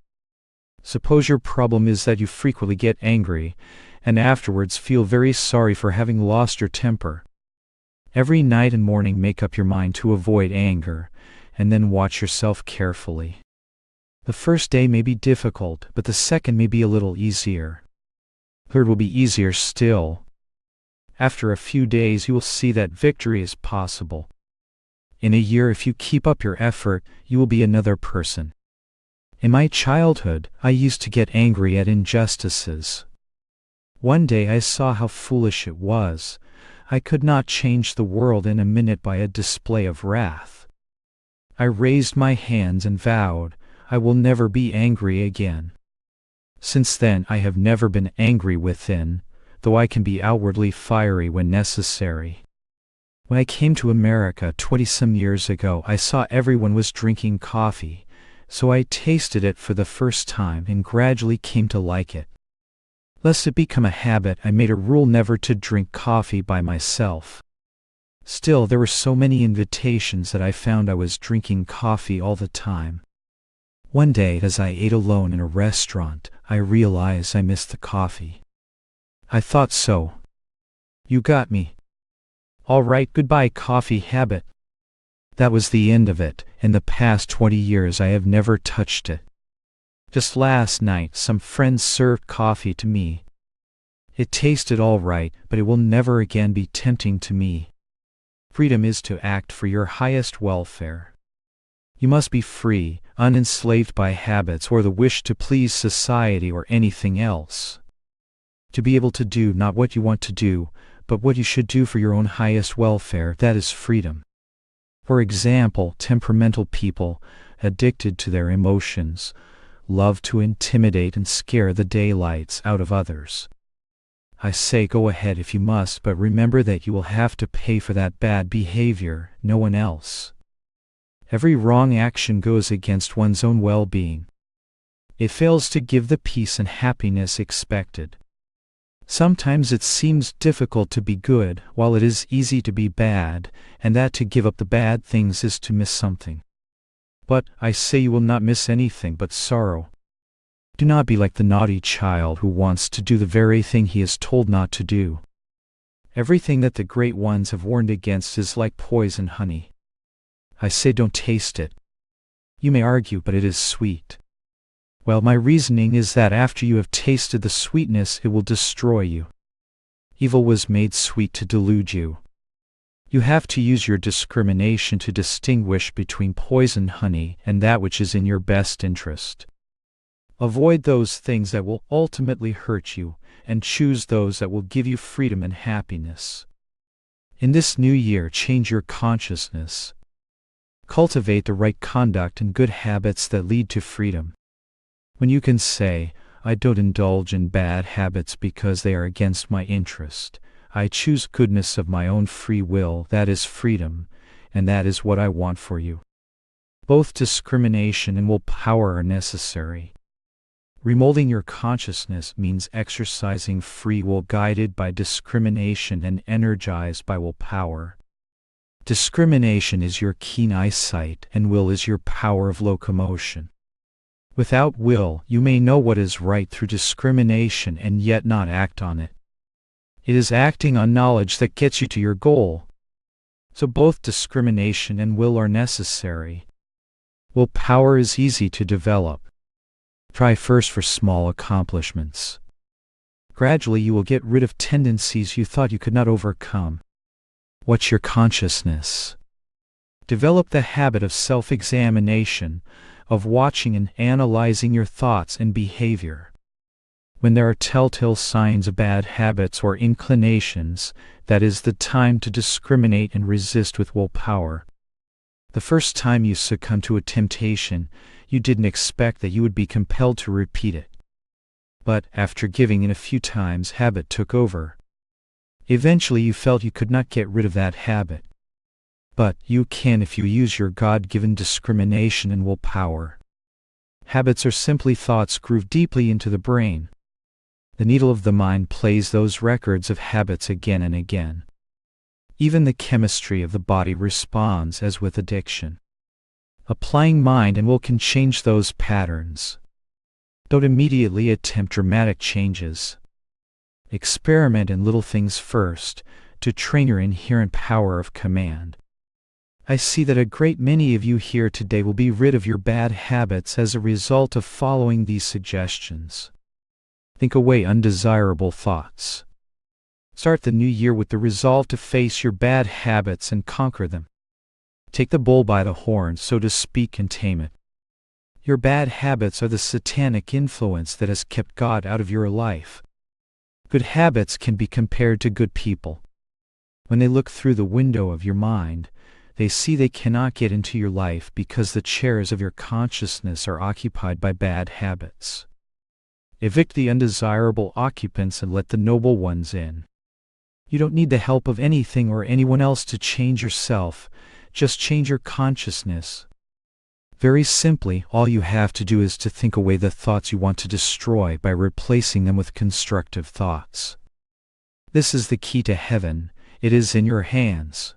Suppose your problem is that you frequently get angry, and afterwards feel very sorry for having lost your temper. Every night and morning make up your mind to avoid anger, and then watch yourself carefully. The first day may be difficult, but the second may be a little easier. Third will be easier still. After a few days you will see that victory is possible. In a year, if you keep up your effort, you will be another person. In my childhood, I used to get angry at injustices. One day I saw how foolish it was. I could not change the world in a minute by a display of wrath. I raised my hands and vowed, I will never be angry again. Since then I have never been angry within, though I can be outwardly fiery when necessary. When I came to America 20-some years ago, I saw everyone was drinking coffee, so I tasted it for the first time and gradually came to like it. Lest it become a habit, I made a rule never to drink coffee by myself. Still, there were so many invitations that I found I was drinking coffee all the time. One day, as I ate alone in a restaurant, I realized I missed the coffee. I thought so. You got me. All right, goodbye coffee habit. That was the end of it. In the past 20 years I have never touched it. Just last night some friends served coffee to me. It tasted all right, but it will never again be tempting to me. Freedom is to act for your highest welfare. You must be free, unenslaved by habits or the wish to please society or anything else. To be able to do not what you want to do, but what you should do for your own highest welfare, that is freedom. For example, temperamental people, addicted to their emotions, love to intimidate and scare the daylights out of others. I say go ahead if you must, but remember that you will have to pay for that bad behavior, no one else. Every wrong action goes against one's own well-being. It fails to give the peace and happiness expected. Sometimes it seems difficult to be good, while it is easy to be bad, and that to give up the bad things is to miss something. But I say you will not miss anything but sorrow. Do not be like the naughty child who wants to do the very thing he is told not to do. Everything that the great ones have warned against is like poison honey. I say don't taste it. You may argue, but it is sweet. Well, my reasoning is that after you have tasted the sweetness, it will destroy you. Evil was made sweet to delude you. You have to use your discrimination to distinguish between poison honey and that which is in your best interest. Avoid those things that will ultimately hurt you, and choose those that will give you freedom and happiness. In this new year, change your consciousness. Cultivate the right conduct and good habits that lead to freedom. When you can say, I don't indulge in bad habits because they are against my interest, I choose goodness of my own free will, that is freedom, and that is what I want for you. Both discrimination and willpower are necessary. Remolding your consciousness means exercising free will guided by discrimination and energized by willpower. Discrimination is your keen eyesight, and will is your power of locomotion. Without will, you may know what is right through discrimination and yet not act on it. It is acting on knowledge that gets you to your goal. So both discrimination and will are necessary. Willpower is easy to develop. Try first for small accomplishments. Gradually you will get rid of tendencies you thought you could not overcome. Watch your consciousness. Develop the habit of self-examination, of watching and analyzing your thoughts and behavior. When there are telltale signs of bad habits or inclinations, that is the time to discriminate and resist with willpower. The first time you succumb to a temptation, you didn't expect that you would be compelled to repeat it. But after giving in a few times, habit took over. Eventually you felt you could not get rid of that habit. But you can if you use your God-given discrimination and willpower. Habits are simply thoughts grooved deeply into the brain. The needle of the mind plays those records of habits again and again. Even the chemistry of the body responds as with addiction. Applying mind and will can change those patterns. Don't immediately attempt dramatic changes. Experiment in little things first, to train your inherent power of command. I see that a great many of you here today will be rid of your bad habits as a result of following these suggestions. Think away undesirable thoughts. Start the new year with the resolve to face your bad habits and conquer them. Take the bull by the horns, so to speak, and tame it. Your bad habits are the satanic influence that has kept God out of your life. Good habits can be compared to good people. When they look through the window of your mind, they see they cannot get into your life because the chairs of your consciousness are occupied by bad habits. Evict the undesirable occupants and let the noble ones in. You don't need the help of anything or anyone else to change yourself, just change your consciousness. Very simply, all you have to do is to think away the thoughts you want to destroy by replacing them with constructive thoughts. This is the key to heaven. It is in your hands.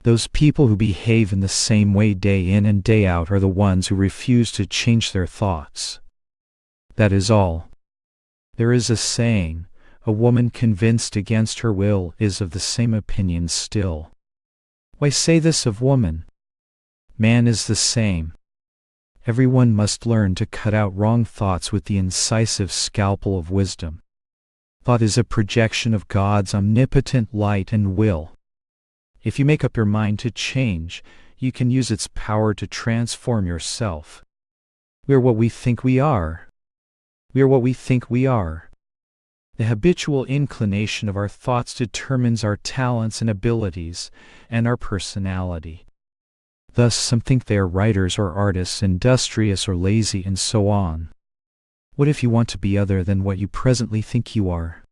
Those people who behave in the same way day in and day out are the ones who refuse to change their thoughts. That is all. There is a saying, a woman convinced against her will is of the same opinion still. Why say this of woman? Man is the same. Everyone must learn to cut out wrong thoughts with the incisive scalpel of wisdom. Thought is a projection of God's omnipotent light and will. If you make up your mind to change, you can use its power to transform yourself. We are what we think we are. We are what we think we are. The habitual inclination of our thoughts determines our talents and abilities, and our personality. Thus some think they are writers or artists, industrious or lazy, and so on. What if you want to be other than what you presently think you are?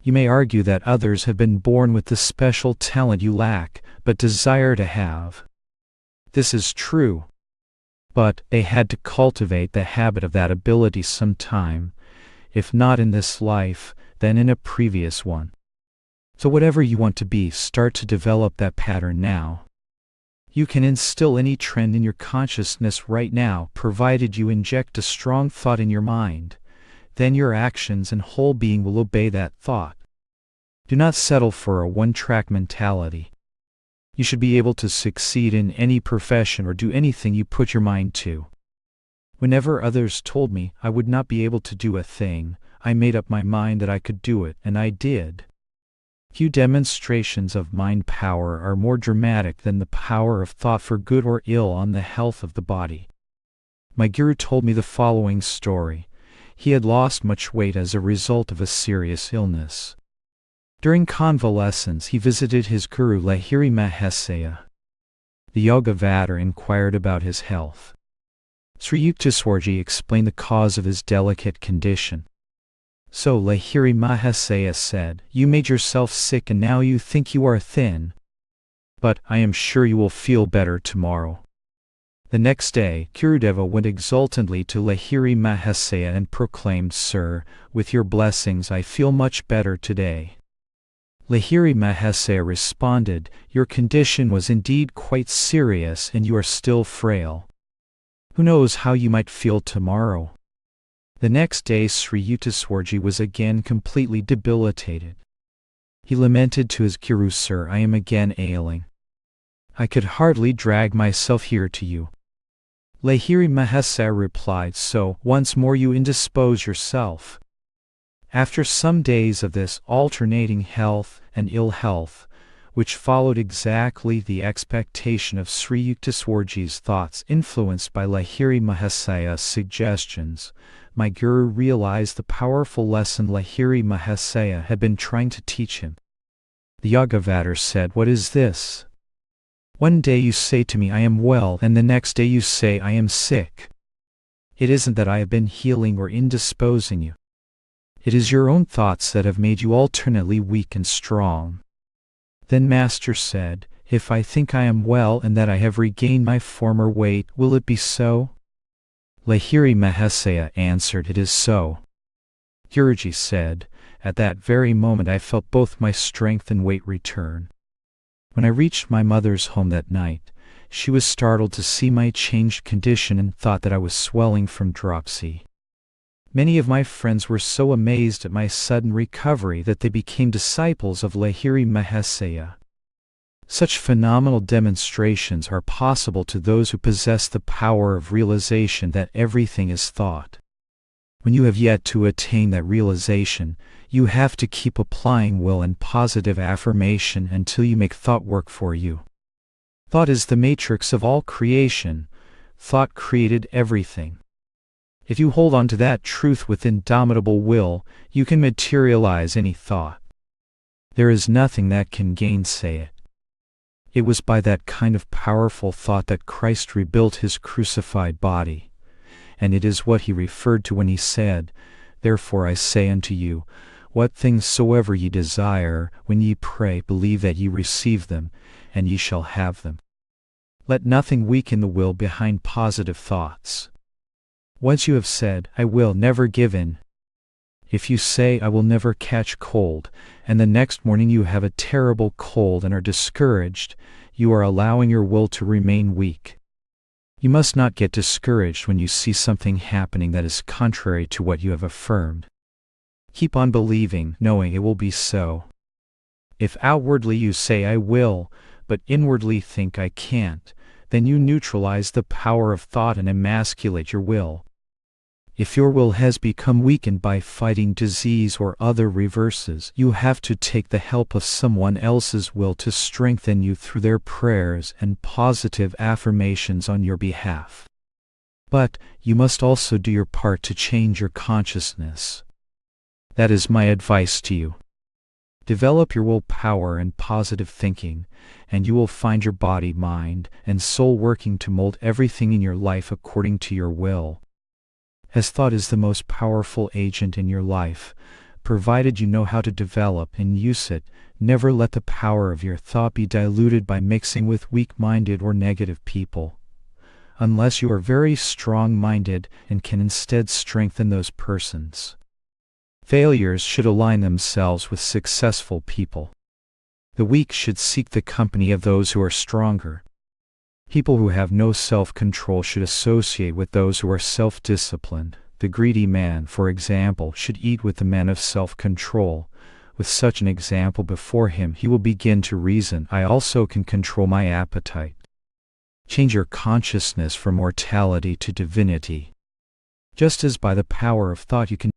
You may argue that others have been born with the special talent you lack, but desire to have. This is true. But they had to cultivate the habit of that ability sometime, if not in this life, then in a previous one. So whatever you want to be, start to develop that pattern now. You can instill any trend in your consciousness right now, provided you inject a strong thought in your mind. Then your actions and whole being will obey that thought. Do not settle for a one-track mentality. You should be able to succeed in any profession or do anything you put your mind to. Whenever others told me I would not be able to do a thing, I made up my mind that I could do it, and I did. Few demonstrations of mind power are more dramatic than the power of thought for good or ill on the health of the body. My guru told me the following story. He had lost much weight as a result of a serious illness. During convalescence, he visited his guru Lahiri Mahasaya. The Yogananda inquired about his health. Sri Yukteswarji explained the cause of his delicate condition. So Lahiri Mahasaya said, "You made yourself sick and now you think you are thin. But I am sure you will feel better tomorrow." The next day, Gurudeva went exultantly to Lahiri Mahasaya and proclaimed, "Sir, with your blessings I feel much better today." Lahiri Mahasaya responded, "Your condition was indeed quite serious and you are still frail. Who knows how you might feel tomorrow?" The next day Sri Yukteswarji was again completely debilitated. He lamented to his guru, "Sir, I am again ailing. I could hardly drag myself here to you." Lahiri Mahasaya replied, "So, once more you indispose yourself." After some days of this alternating health and ill health, which followed exactly the expectation of Sri Yukteswarji's thoughts influenced by Lahiri Mahasaya's suggestions, my guru realized the powerful lesson Lahiri Mahasaya had been trying to teach him. The Yogananda said, "What is this? One day you say to me I am well, and the next day you say I am sick. It isn't that I have been healing or indisposing you. It is your own thoughts that have made you alternately weak and strong." Then Master said, "If I think I am well and that I have regained my former weight, will it be so?" Lahiri Mahasaya answered, "It is so." Guruji said, "At that very moment I felt both my strength and weight return. When I reached my mother's home that night, she was startled to see my changed condition and thought that I was swelling from dropsy. Many of my friends were so amazed at my sudden recovery that they became disciples of Lahiri Mahasaya. Such phenomenal demonstrations are possible to those who possess the power of realization that everything is thought. When you have yet to attain that realization, you have to keep applying will and positive affirmation until you make thought work for you. Thought is the matrix of all creation. Thought created everything. If you hold on to that truth with indomitable will, you can materialize any thought. There is nothing that can gainsay it. It was by that kind of powerful thought that Christ rebuilt his crucified body. And it is what he referred to when he said, "Therefore I say unto you, what things soever ye desire, when ye pray, believe that ye receive them, and ye shall have them." Let nothing weaken the will behind positive thoughts. Once you have said, "I will never give in." If you say, "I will never catch cold," and the next morning you have a terrible cold and are discouraged, you are allowing your will to remain weak. You must not get discouraged when you see something happening that is contrary to what you have affirmed. Keep on believing, knowing it will be so. If outwardly you say, "I will," but inwardly think, "I can't," then you neutralize the power of thought and emasculate your will. If your will has become weakened by fighting disease or other reverses, you have to take the help of someone else's will to strengthen you through their prayers and positive affirmations on your behalf. But you must also do your part to change your consciousness. That is my advice to you. Develop your willpower and positive thinking, and you will find your body, mind, and soul working to mold everything in your life according to your will. As thought is the most powerful agent in your life, provided you know how to develop and use it, never let the power of your thought be diluted by mixing with weak-minded or negative people. Unless you are very strong-minded and can instead strengthen those persons. Failures should align themselves with successful people. The weak should seek the company of those who are stronger. People who have no self-control should associate with those who are self-disciplined. The greedy man, for example, should eat with the man of self-control. With such an example before him, he will begin to reason, I also can control my appetite. Change your consciousness from mortality to divinity. Just as by the power of thought you can